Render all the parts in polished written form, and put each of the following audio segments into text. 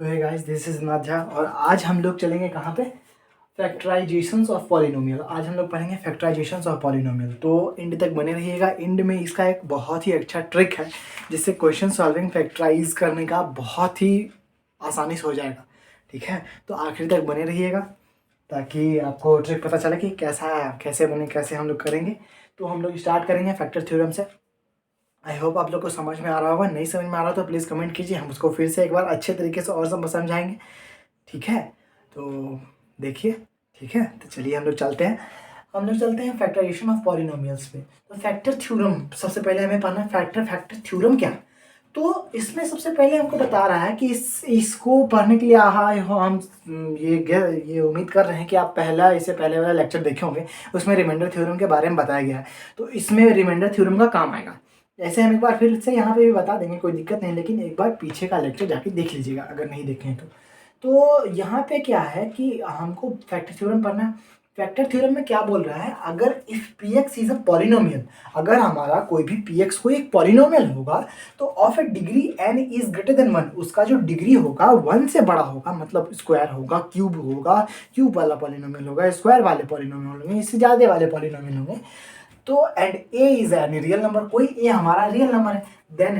तो है guys, this is नाझा और आज हम लोग चलेंगे कहाँ पे? Factorisations of polynomial. आज हम लोग पढ़ेंगे फैक्टराइजेशंस ऑफ पॉलिनोमियल। तो एंड तक बने रहिएगा। एंड में इसका एक बहुत ही अच्छा ट्रिक है जिससे क्वेश्चन सॉल्विंग फैक्टराइज करने का बहुत ही आसानी से हो जाएगा। ठीक है, तो आखिर तक बने रहिएगा ताकि आपको ट्रिक पता चले कि कैसे हम लोग करेंगे। तो हम लोग स्टार्ट करेंगे फैक्टर थ्योरम से। आई होप आप लोग को समझ में आ रहा होगा। नहीं समझ में आ रहा तो प्लीज़ कमेंट कीजिए, हम उसको फिर से एक बार अच्छे तरीके से और सब समझाएंगे। ठीक है, तो देखिए। ठीक है, तो चलिए हम लोग चलते हैं फैक्टराइजेशन ऑफ पॉलिनोमियल्स पे। तो फैक्टर थ्योरम सबसे पहले हमें पढ़ना है। फैक्टर थ्योरम क्या? तो इसमें सबसे पहले हमको बता रहा है कि इसको पढ़ने के लिए हम ये उम्मीद कर रहे हैं कि आप इससे पहले वाला लेक्चर देखे होंगे। उसमें रिमाइंडर थ्योरम के बारे में बताया गया है, तो इसमें रिमाइंडर थ्योरम का काम आएगा। ऐसे हम एक बार फिर से यहाँ पे भी बता देंगे, कोई दिक्कत नहीं, लेकिन एक बार पीछे का लेक्चर जाके देख लीजिएगा अगर नहीं देखे हैं तो यहाँ पे क्या है कि हमको फैक्टर थ्योरम पढ़ना है। फैक्टर थ्योरम में क्या बोल रहा है, अगर if P x is a polynomial, अगर हमारा कोई भी पी एक्स कोई एक पॉलिनोमियल होगा तो of a degree n is greater than one, उसका जो डिग्री होगा वन से बड़ा होगा, मतलब स्क्वायर होगा, क्यूब वाला पॉलिनोमियल होगा, स्क्वायर वाले पॉलिनोमियल होंगे, इससे ज़्यादा वाले पॉलिनोमियल होंगे। तो and a is an real number, कोई ए हमारा रियल नंबर है, देन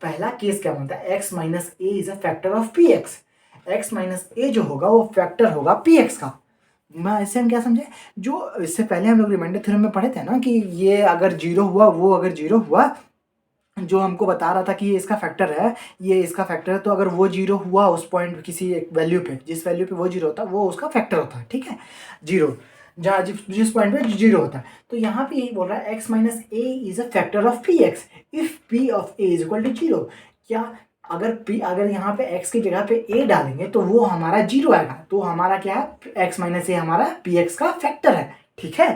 पहला केस क्या बनता है, x minus a is a factor of p x. X minus a जो होगा वो फैक्टर होगा पी एक्स का। मैं इससे हम क्या समझे, जो इससे पहले हम लोग रिमाइंडर थ्योरम में पढ़े थे ना कि ये अगर जीरो हुआ, वो अगर जीरो हुआ, जो हमको बता रहा था कि ये इसका फैक्टर है, ये इसका फैक्टर है, तो अगर वो जीरो हुआ उस पॉइंट किसी एक वैल्यू पे, जिस वैल्यू पे वो जीरो होता है वो उसका फैक्टर होता है। ठीक है, जीरो जहाँ जिस पॉइंट पे जीरो होता है। तो यहाँ पे यही बोल रहा है x minus a is a factor of p x if p of a is equal to zero. क्या अगर यहाँ पे x की जगह पे a डालेंगे तो वो हमारा जीरो आएगा, तो हमारा क्या है, x माइनस ए हमारा पी एक्स का फैक्टर है। ठीक है,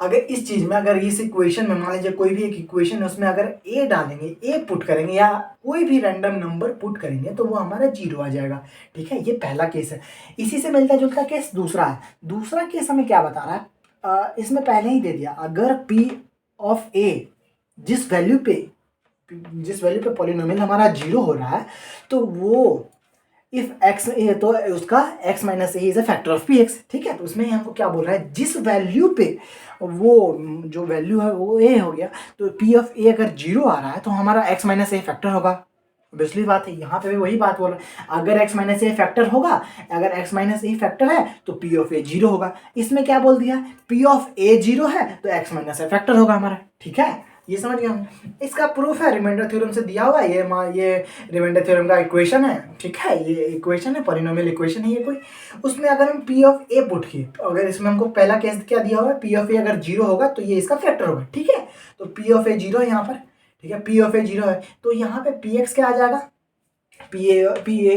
अगर इस चीज में, अगर इस इक्वेशन में मान लीजिए कोई भी एक इक्वेशन है, उसमें अगर a डालेंगे, a पुट करेंगे या कोई भी रैंडम नंबर पुट करेंगे तो वो हमारा जीरो आ जाएगा। ठीक है, ये पहला केस है। इसी से मिलता जुलता केस दूसरा है। दूसरा केस हमें क्या बता रहा है, इसमें पहले ही दे दिया, अगर p ऑफ a जिस वैल्यू पे पॉलिनोमियल हमारा जीरो हो रहा है तो वो इफ एक्स ए, तो उसका x minus a is a factor of p x. ठीक है, तो उसमें हमको क्या बोल रहा है, जिस वैल्यू पे वो जो वैल्यू है वो ए हो गया, तो पी ऑफ ए अगर जीरो आ रहा है तो हमारा एक्स माइनस ए फैक्टर होगा। ऑब्वियसली बात है, यहाँ पे भी वही बात बोल रहा है, अगर एक्स माइनस ए फैक्टर होगा, अगर एक्स माइनस ए फैक्टर है तो पी ऑफ ए जीरो होगा। इसमें क्या बोल दिया, पी ऑफ ए जीरो है तो एक्स माइनस ए फैक्टर होगा हमारा। ठीक है, ये समझ गए हम। इसका प्रूफ है, रिमाइंडर थ्योरम से दिया हुआ है। ये रिमाइंडर थ्योरम का इक्वेशन है। ठीक है, ये इक्वेशन है, पॉलिनोमियल इक्वेशन है ये कोई। उसमें अगर हम पी ऑफ ए पुट किए, तो अगर इसमें हमको पहला केस क्या दिया हुआ है, पी ऑफ ए अगर जीरो होगा तो ये इसका फैक्टर होगा। ठीक है, तो पी ऑफ ए जीरो है यहाँ पर। ठीक है, पी ऑफ ए जीरो है तो यहाँ पे पी एक्स क्या आ जाएगा, पी ए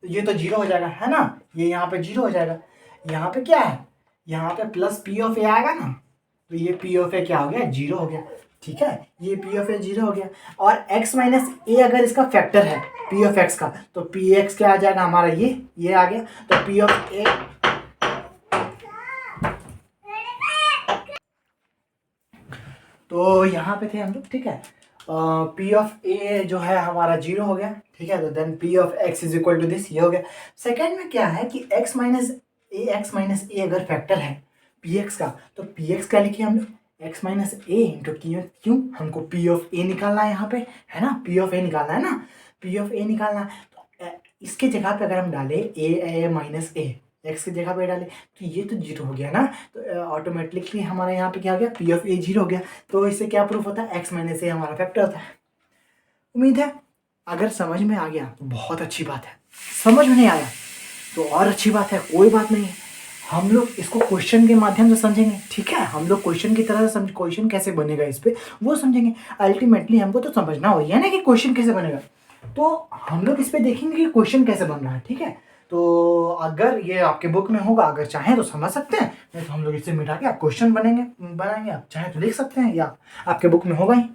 ये तो जीरो हो जाएगा, है ना, ये यहाँ पे जीरो हो जाएगा। यहाँ पे क्या है, यहाँ पे प्लस पी ऑफ ए आएगा ना, तो ये पी ऑफ ए क्या हो गया, जीरो हो गया। ठीक है, ये पी ऑफ ए जीरो हो गया। और x माइनस ए अगर इसका फैक्टर है पी ऑफ एक्स का, तो पी एक्स क्या आ जाएगा हमारा, ये आ गया। तो पी ऑफ ए, तो यहाँ पे थे हम लोग। ठीक है, पी ऑफ ए जो है हमारा जीरो हो गया। ठीक है, तो then p of x is equal to this, ये हो गया। सेकेंड में क्या है कि एक्स माइनस ए अगर फैक्टर है पी एक्स का, तो पी एक्स क्या लिखे हम लोग, एक्स माइनस ए इंटू क्यों हमको पी ऑफ ए निकालना है यहाँ पे, है ना, पी ऑफ ए निकालना है ना, पी ऑफ ए निकालना है। तो इसके जगह पे अगर हम डालें ए माइनस ए, एक्स की जगह पे डाले तो ये तो जीरो हो गया ना, तो ऑटोमेटिकली हमारा यहाँ पे क्या हो गया, पी ऑफ ए जीरो हो गया। तो इससे क्या प्रूफ होता है, एक्स माइनस ए हमारा फैक्टर होता है। उम्मीद है अगर समझ में आ गया तो बहुत अच्छी बात है, समझ में नहीं आया तो और अच्छी बात है, कोई बात नहीं है। हम लोग इसको क्वेश्चन के माध्यम से समझेंगे। ठीक है, हम लोग क्वेश्चन की तरह से क्वेश्चन कैसे बनेगा इस पे वो समझेंगे। अल्टीमेटली हमको तो समझना हो है ना कि क्वेश्चन कैसे बनेगा, तो हम लोग इस पे देखेंगे कि क्वेश्चन कैसे बन रहा है। ठीक है, तो अगर ये आपके बुक में होगा, अगर चाहें तो समझ सकते हैं, नहीं तो हम लोग इससे मिटा के आप क्वेश्चन बनाएंगे, आप चाहें तो लिख सकते हैं, या आपके बुक में होगा ही।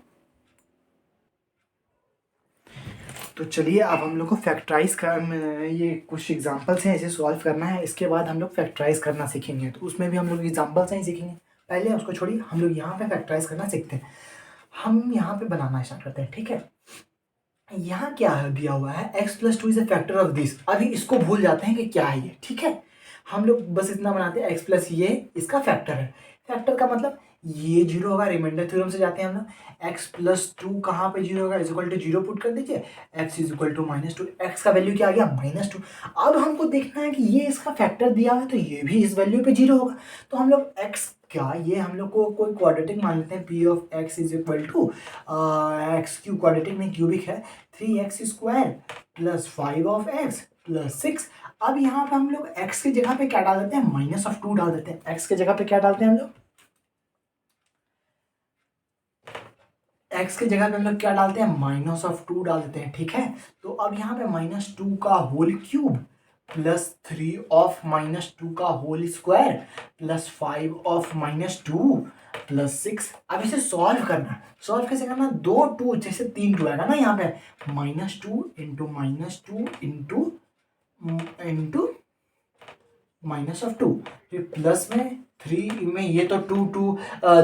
तो चलिए अब हम लोग को फैक्टराइज कर, ये कुछ एग्जांपल्स हैं, इसे सॉल्व करना है। इसके बाद हम लोग फैक्टराइज करना सीखेंगे, तो उसमें भी हम लोग एग्जांपल्स हैं सीखेंगे। पहले उसको छोड़िए, हम लोग यहाँ पे फैक्टराइज करना सीखते हैं। हम यहाँ पे बनाना स्टार्ट करते हैं। ठीक है, यहाँ क्या है दिया हुआ है, x plus two is a factor of this. अभी इसको भूल जाते हैं कि क्या है ये, ठीक है। हम लोग बस इतना बनाते हैं x प्लस ये इसका फैक्टर है। फैक्टर का मतलब ये जीरो होगा, रिमाइंडर थ्योरम से जाते हैं हम लोग। x प्लस टू कहाँ पे जीरो होगा, is equal to zero put कर दीजिए, x is equal to minus two. X का वैल्यू क्या आ गया, माइनस टू। अब हमको देखना है कि ये इसका फैक्टर दिया हुआ है तो ये भी इस वैल्यू पे जीरो होगा। तो हम लोग x क्या, ये हम लोग को कोई क्वाड्रेटिक मान लेते हैं, p of x is equal to x cube, quadratic में क्यूबिक है, 3x square plus 5 of x plus 6। अब यहाँ पे हम लोग x की जगह पे क्या डाल देते हैं, माइनस ऑफ टू डाल देते हैं। x की जगह पे क्या डालते हैं हम लोग, x की जगह पे हम लोग क्या डालते हैं, माइनस ऑफ टू डाल देते हैं, ठीक है। तो अब यहाँ पे माइनस टू का whole cube plus 3 of minus two का whole square plus 5 of minus two plus 6। अब इसे सॉल्व करना है। सॉल्व कैसे करना, दो टू जैसे तीन टू आएगा ना यहाँ पे, minus two into into minus of two, फिर प्लस में 3 में ये तो टू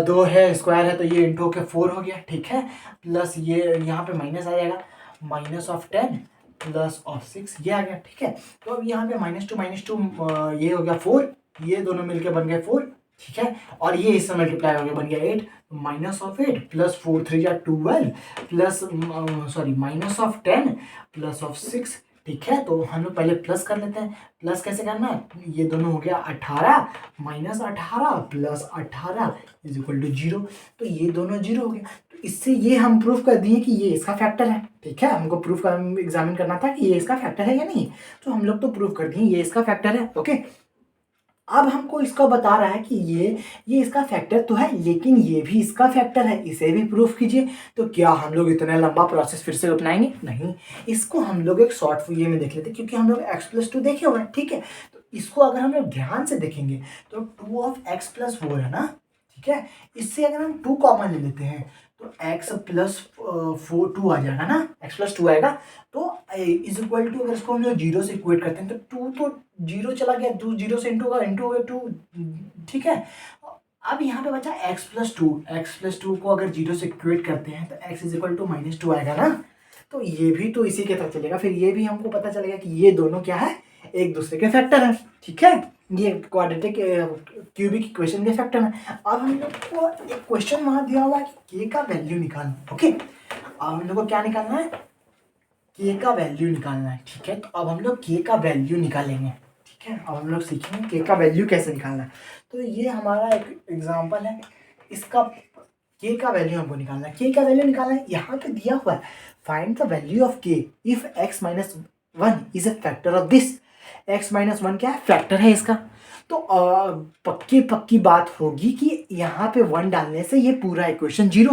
दो है, स्क्वायर है तो ये इंटू के 4 हो गया, ठीक है। प्लस ये यहाँ पे माइनस आ जाएगा, माइनस ऑफ 10 प्लस ऑफ 6 ये आ गया, ठीक है। तो अब यहाँ पे माइनस टू ये हो गया 4, ये दोनों मिलके बन गए 4, ठीक है। और ये इससे मल्टीप्लाई हो गया, बन गया 8, माइनस ऑफ 8 प्लस 4 3 या 12 plus sorry minus of 10 plus of 6, ठीक है। तो हम लोग पहले प्लस कर लेते हैं। प्लस कैसे करना है, ये दोनों हो गया 18 minus 18 plus 18 is equal to 0। तो ये दोनों 0 हो गया। तो इससे ये हम प्रूफ कर दिए कि ये इसका फैक्टर है, ठीक है। हमको प्रूफ का एग्जामिन करना था कि ये इसका फैक्टर है या नहीं, तो हम लोग तो प्रूफ कर दिए ये इसका फैक्टर है, ओके। अब हमको इसका बता रहा है कि ये इसका फैक्टर तो है, लेकिन ये भी इसका फैक्टर है, इसे भी प्रूफ कीजिए। तो क्या हम लोग इतना लंबा प्रोसेस फिर से अपनाएंगे, नहीं। इसको हम लोग एक शॉर्ट वे में देख लेते हैं, क्योंकि हम लोग x प्लस टू देखे हुए हैं, ठीक है। तो इसको अगर हम लोग ध्यान से देखेंगे तो 2 ऑफ एक्स प्लस 4 है ना, ठीक है। इससे अगर हम 2 कॉमन ले लेते हैं तो x प्लस 4 2 आ जाएगा ना, x प्लस 2 आएगा। तो इज इक्वल टू, अगर इसको हम लोग जीरो से इक्वेट करते हैं तो 2 तो जीरो चला गया, 2 जीरो से इंटू हो गया 2, ठीक है। अब यहाँ पे बचा x प्लस टू को अगर जीरो से इक्वेट करते हैं तो x is equal to minus two आएगा ना। तो ये भी तो इसी के तरह चलेगा, फिर ये भी हमको पता चलेगा कि ये दोनों क्या है, एक दूसरे के फैक्टर है, ठीक है। ये क्वाड्रेटिक क्यूबिक इक्वेशन के फैक्टर है। अब हम लोग को एक क्वेश्चन वहां दिया हुआ है कि k का वैल्यू निकालना, ओके। अब हम लोग को क्या निकालना है, k का वैल्यू निकालना है, ठीक है। तो अब हम लोग k का वैल्यू निकालेंगे, ठीक है। अब हम लोग सीखेंगे k का वैल्यू कैसे निकालना है। तो ये हमारा एक एग्जांपल है, इसका k का वैल्यू हमको निकालना है। k का वैल्यू निकालना है, यहाँ पे दिया हुआ है find the value of k if x minus 1 is a factor of this. x minus 1 क्या है, फैक्टर है इसका। तो पक्की बात होगी कि यहाँ पे 1 डालने से ये पूरा इक्वेशन 0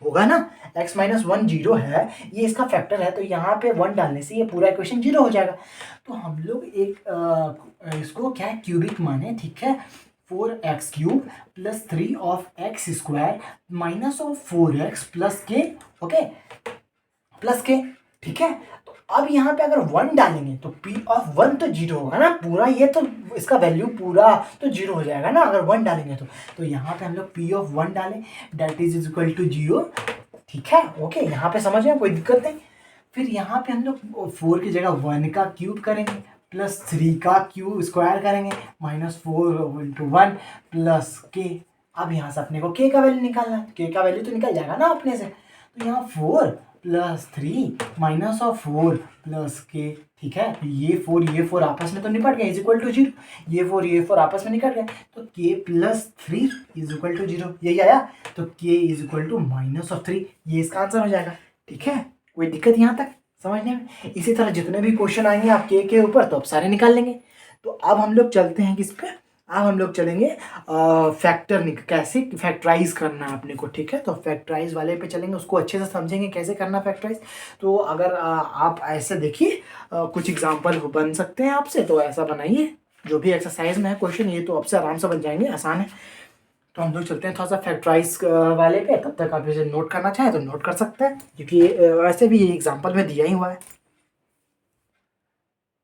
होगा ना। x माइनस 1 0 है, ये इसका फैक्टर है, तो यहाँ पे 1 डालने से ये पूरा इक्वेशन 0 हो जाएगा। तो हम लोग एक इसको क्या है, क्यूबिक माने, ठीक है। 4x cube plus 3 of x square minus of 4x plus के, ओके, प्लस के, ठीक है। तो अब यहाँ पे अगर 1 डालेंगे तो p ऑफ 1 तो 0 होगा ना पूरा, ये तो इसका वैल्यू पूरा तो 0 हो जाएगा ना अगर 1 डालेंगे तो यहाँ पे हम लोग p ऑफ 1 डालें, दैट इज इक्वल टू 0, ठीक है, ओके। यहाँ पे समझ में कोई दिक्कत नहीं। फिर यहाँ पे हम लोग 4 की जगह 1 का क्यूब करेंगे प्लस 3 का क्यूब स्क्वायर करेंगे माइनस 4 इंटू 1 प्लस के। अब यहाँ से अपने को k का वैल्यू निकालना है, k का वैल्यू तो निकल जाएगा ना अपने से। तो यहाँ 4 प्लस 3 माइनस ऑफ 4 प्लस के, ठीक है। ये 4 आपस में तो निपट गए, इज इक्वल टू 0। ये 4 आपस में निकट गए, तो k plus 3 is equal to 0, यही आया। तो k is equal to minus of 3, ये इसका आंसर हो जाएगा, ठीक है। कोई दिक्कत यहाँ तक समझने में। इसी तरह जितने भी क्वेश्चन आएंगे आप k के ऊपर तो आप सारे निकाल लेंगे। तो अब हम लोग चलते हैं किस पे, अब हम लोग चलेंगे फैक्टर कैसे फैक्टराइज करना है अपने को, ठीक है। तो फैक्टराइज वाले पे चलेंगे, उसको अच्छे से समझेंगे कैसे करना फैक्टराइज। तो अगर आप ऐसे देखिए कुछ एग्जांपल बन सकते हैं आपसे, तो ऐसा बनाइए। जो भी एक्सरसाइज में है क्वेश्चन, ये तो आपसे आराम से बन जाएंगे, आसान है। तो हम लोग चलते हैं थोड़ा सा फैक्टराइज वाले पे। तब तक आप इसे नोट करना चाहें तो नोट कर सकते हैं, क्योंकि वैसे भी ये एग्जाम्पल में दिया ही हुआ है।